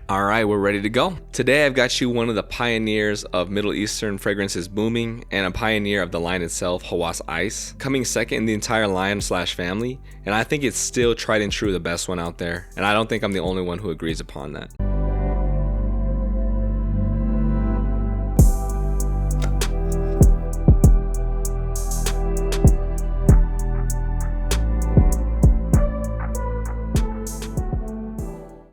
All right, we're ready to go. Today I've got you one of the pioneers of Middle Eastern fragrances booming and a pioneer of the line itself, Hawas Ice, coming second in the entire line/family, and I think it's still tried and true the best one out there, and I don't think I'm the only one who agrees upon that.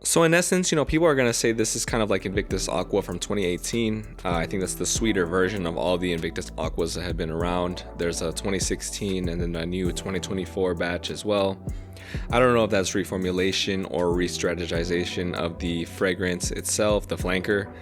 So in essence, people are going to say this is kind of like Invictus Aqua from 2018. I think that's the sweeter version of all the Invictus Aquas that have been around. There's a 2016 and then a new 2024 batch as well. I don't know if that's reformulation or re-strategization of the fragrance itself, the flanker.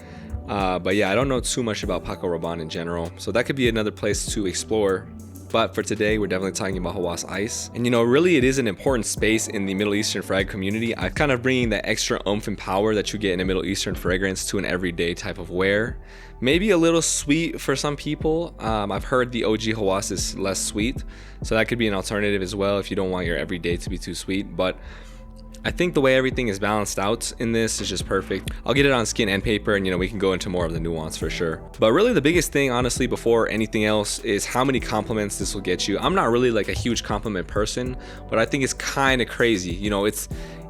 But yeah, I don't know too much about Paco Rabanne in general. So that could be another place to explore. But for today, we're definitely talking about Hawas Ice. And really it is an important space in the Middle Eastern frag community. I'm kind of bringing that extra oomph and power that you get in a Middle Eastern fragrance to an everyday type of wear. Maybe a little sweet for some people. I've heard the OG Hawas is less sweet, so that could be an alternative as well if you don't want your everyday to be too sweet. But I think the way everything is balanced out in this is just perfect. I'll get it on skin and paper, and we can go into more of the nuance for sure. But really the biggest thing, honestly, before anything else is how many compliments this will get you. I'm not really like a huge compliment person, but I think it's kind of crazy.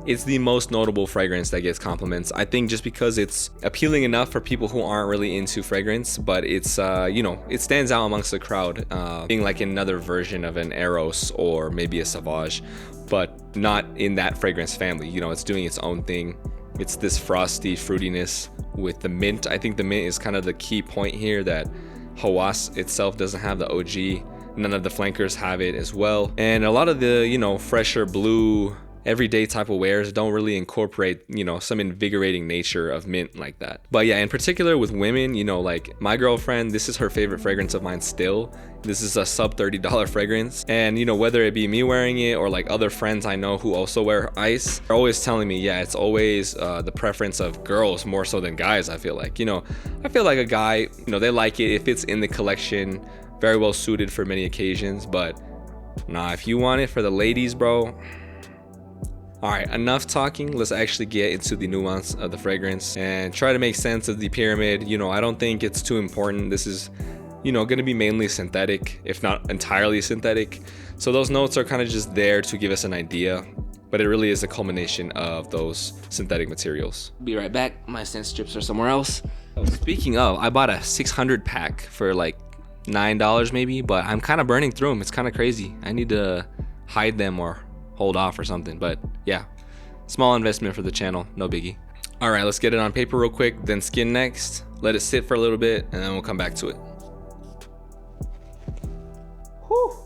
It's the most notable fragrance that gets compliments. I think just because it's appealing enough for people who aren't really into fragrance, but it's it stands out amongst the crowd, being like another version of an Eros or maybe a Sauvage, but not in that fragrance family. It's doing its own thing. It's this frosty fruitiness with the mint. I think the mint is kind of the key point here, that Hawas itself doesn't have the OG. None of the flankers have it as well. And a lot of the, fresher blue, everyday type of wares don't really incorporate, some invigorating nature of mint like that. But yeah, in particular with women, like my girlfriend, this is her favorite fragrance of mine still. This is a sub $30 fragrance. And, whether it be me wearing it or like other friends I know who also wear Ice, they're always telling me, yeah, it's always the preference of girls more so than guys, I feel like. I feel like a guy, they like it if it's in the collection, very well suited for many occasions. But nah, if you want it for the ladies, bro. All right, enough talking. Let's actually get into the nuance of the fragrance and try to make sense of the pyramid. I don't think it's too important. This is, going to be mainly synthetic, if not entirely synthetic. So those notes are kind of just there to give us an idea, but it really is a culmination of those synthetic materials. Be right back. My scent strips are somewhere else. Speaking of, I bought a 600 pack for like $9 maybe, but I'm kind of burning through them. It's kind of crazy. I need to hide them or hold off or something, but yeah, small investment for the channel, no biggie. All right, let's get it on paper real quick, then skin next. Let it sit for a little bit, and then we'll come back to it. Whew.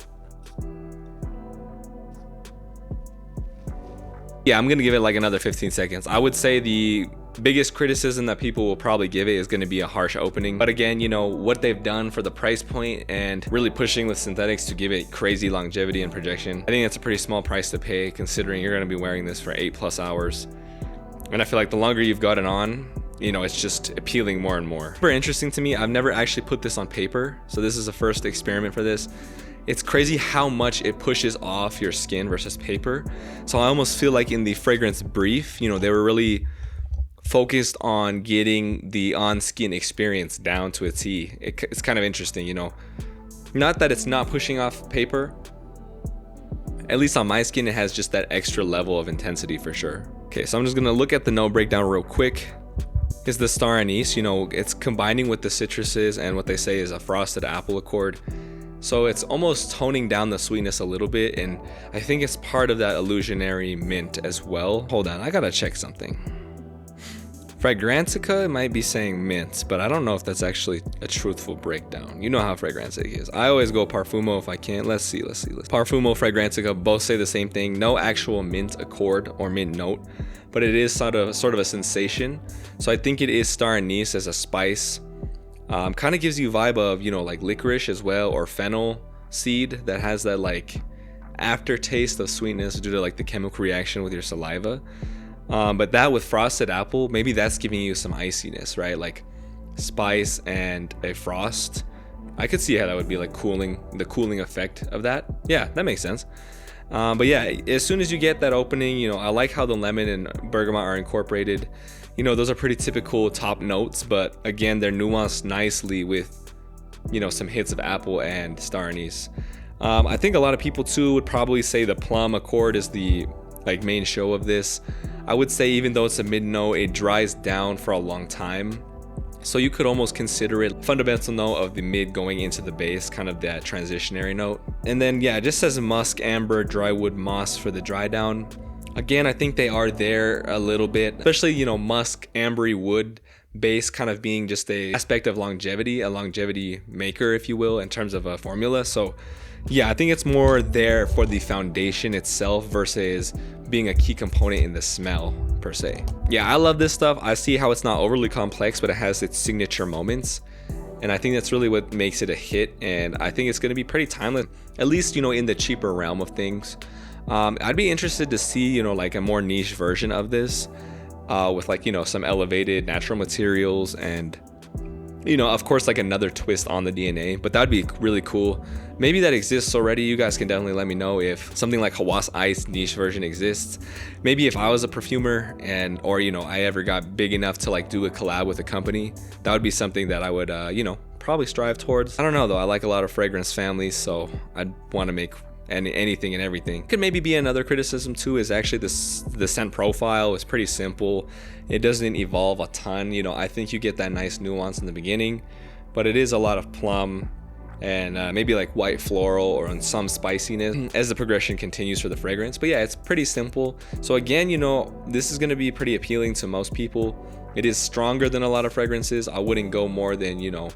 Yeah, I'm gonna give it like another 15 seconds. I would say the biggest criticism that people will probably give it is going to be a harsh opening. But again, what they've done for the price point and really pushing with synthetics to give it crazy longevity and projection, I think that's a pretty small price to pay considering you're going to be wearing this for 8+ hours. And I feel like the longer you've got it on, it's just appealing more and more. Super interesting to me. I've never actually put this on paper, so this is the first experiment for this. It's crazy how much it pushes off your skin versus paper. So I almost feel like in the fragrance brief, they were really focused on getting the on-skin experience down to a T. It's kind of interesting, Not that it's not pushing off paper. At least on my skin, it has just that extra level of intensity for sure. Okay, so I'm just gonna look at the note breakdown real quick. It's the star anise, it's combining with the citruses and what they say is a frosted apple accord. So it's almost toning down the sweetness a little bit, and I think it's part of that illusionary mint as well. Hold on, I gotta check something. Fragrantica might be saying mint, but I don't know if that's actually a truthful breakdown. You know how Fragrantica is. I always go Parfumo if I can. Let's see. Parfumo, Fragrantica both say the same thing. No actual mint accord or mint note, but it is sort of a sensation. So I think it is star anise as a spice. Kind of gives you vibe of, like licorice as well, or fennel seed that has that like aftertaste of sweetness due to like the chemical reaction with your saliva. But that with frosted apple, maybe that's giving you some iciness, right? Like spice and a frost. I could see how that would be like the cooling effect of that. Yeah, that makes sense. But yeah, as soon as you get that opening, I like how the lemon and bergamot are incorporated. You know, those are pretty typical top notes, but again, they're nuanced nicely with, you know, some hits of apple and star anise. I think a lot of people too would probably say the plum accord is the like main show of this. I would say even though it's a mid note, it dries down for a long time. So you could almost consider it fundamental note of the mid going into the base, kind of that transitionary note. And then yeah, it just says musk, amber, dry wood, moss for the dry down. Again, I think they are there a little bit, especially, you know, musk, ambery wood base kind of being just a aspect of longevity, a longevity maker, if you will, in terms of a formula. So yeah, I think it's more there for the foundation itself versus being a key component in the smell per se. Yeah, I love this stuff. I see how it's not overly complex, but it has its signature moments. And I think that's really what makes it a hit. And I think it's going to be pretty timeless, at least, you know, in the cheaper realm of things. I'd be interested to see, you know, like a more niche version of this with like, you know, some elevated natural materials and, you know, of course, like another twist on the DNA, but that'd be really cool. Maybe that exists already. You guys can definitely let me know if something like Hawas Ice niche version exists. Maybe if I was a perfumer and, or, you know, I ever got big enough to like do a collab with a company, that would be something that I would, you know, probably strive towards. I don't know though. I like a lot of fragrance families, so I'd want to make anything and everything. Could maybe be another criticism too is actually the scent profile is pretty simple. It doesn't evolve a ton. You know, I think you get that nice nuance in the beginning, but it is a lot of plum and maybe like white floral or on some spiciness as the progression continues for the fragrance. But yeah, it's pretty simple. So again, you know, this is going to be pretty appealing to most people. It is stronger than a lot of fragrances. I wouldn't go more than, you know,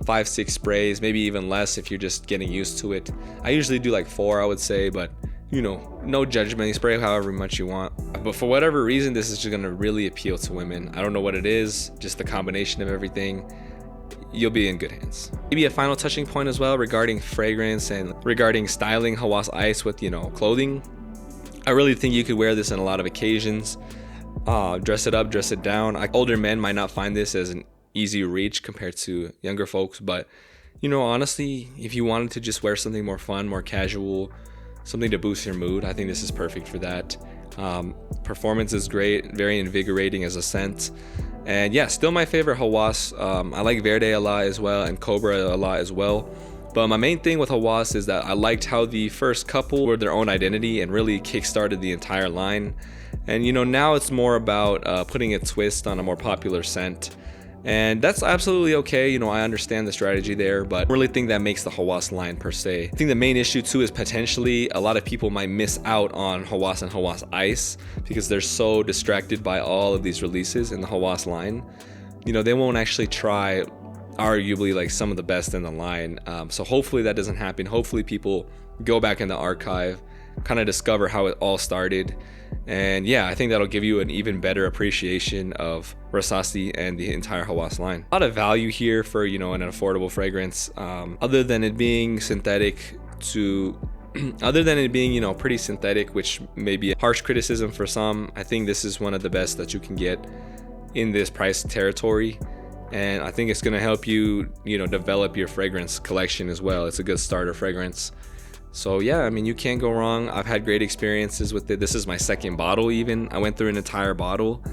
5-6 sprays, maybe even less if you're just getting used to it. I usually do like 4, I would say, but you know, no judgment. You spray however much you want. But for whatever reason, this is just gonna really appeal to women. I don't know what it is, just the combination of everything. You'll be in good hands. Maybe a final touching point as well regarding fragrance and regarding styling Hawas Ice with, you know, clothing. I really think you could wear this in a lot of occasions. Dress it up, dress it down. Older men might not find this as an easy reach compared to younger folks, but you know, honestly, if you wanted to just wear something more fun, more casual, something to boost your mood, I think this is perfect for that. Performance is great, very invigorating as a scent, and yeah, still my favorite Hawas. I like Verde a lot as well and Cobra a lot as well, but my main thing with Hawas is that I liked how the first couple were their own identity and really kickstarted the entire line, and you know, now it's more about putting a twist on a more popular scent. And that's absolutely okay. You know, I understand the strategy there, but I really think that makes the Hawas line per se. I think the main issue too is potentially a lot of people might miss out on Hawas and Hawas Ice because they're so distracted by all of these releases in the Hawas line. You know, they won't actually try arguably like some of the best in the line. So hopefully that doesn't happen. Hopefully people go back in the archive, kind of discover how it all started. And yeah, I think that'll give you an even better appreciation of Rasasi and the entire Hawas line. A lot of value here for, you know, an affordable fragrance, other than it being synthetic other than it being, you know, pretty synthetic, which may be a harsh criticism for some. I think this is one of the best that you can get in this price territory. And I think it's going to help you, you know, develop your fragrance collection as well. It's a good starter fragrance. So yeah, I mean, you can't go wrong. I've had great experiences with it. This is my second bottle even. I went through an entire bottle.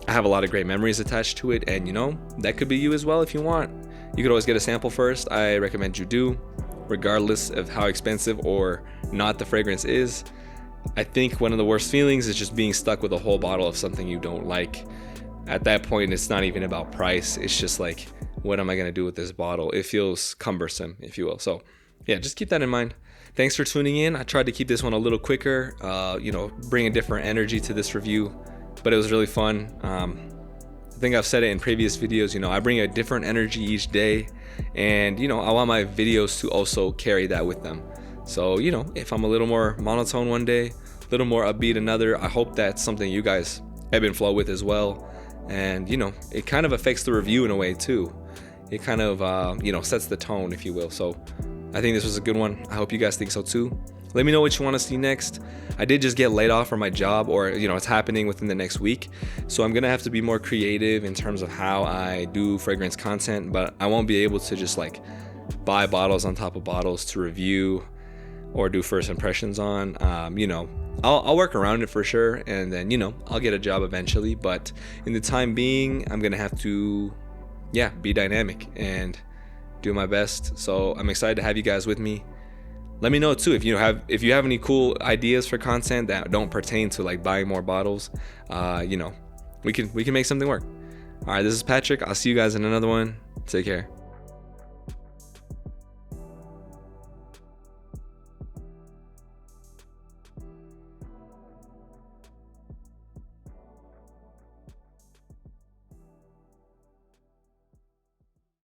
I have a lot of great memories attached to it, and you know, that could be you as well if you want. You could always get a sample first. I recommend you do, regardless of how expensive or not the fragrance is. I think one of the worst feelings is just being stuck with a whole bottle of something you don't like. At that point, it's not even about price. It's just like, what am I going to do with this bottle? It feels cumbersome, if you will. So yeah, just keep that in mind. Thanks for tuning in. I tried to keep this one a little quicker, you know, bring a different energy to this review, but it was really fun. I think I've said it in previous videos, you know, I bring a different energy each day, and you know, I want my videos to also carry that with them. So, you know, if I'm a little more monotone one day, a little more upbeat another, I hope that's something you guys ebb and flow with as well. And you know, it kind of affects the review in a way too. It kind of, you know, sets the tone, if you will. So I think this was a good one. I hope you guys think so too. Let me know what you want to see next. I did just get laid off from my job, or you know, it's happening within the next week. So I'm gonna have to be more creative in terms of how I do fragrance content, but I won't be able to just like buy bottles on top of bottles to review. or do first impressions on. I'll work around it for sure, and then I'll get a job eventually. But in the time being, I'm gonna have to be dynamic and do my best. So I'm excited to have you guys with me. Let me know too if you have any cool ideas for content that don't pertain to like buying more bottles. We can make something work. All right, this is Patrick. I'll see you guys in another one. Take care.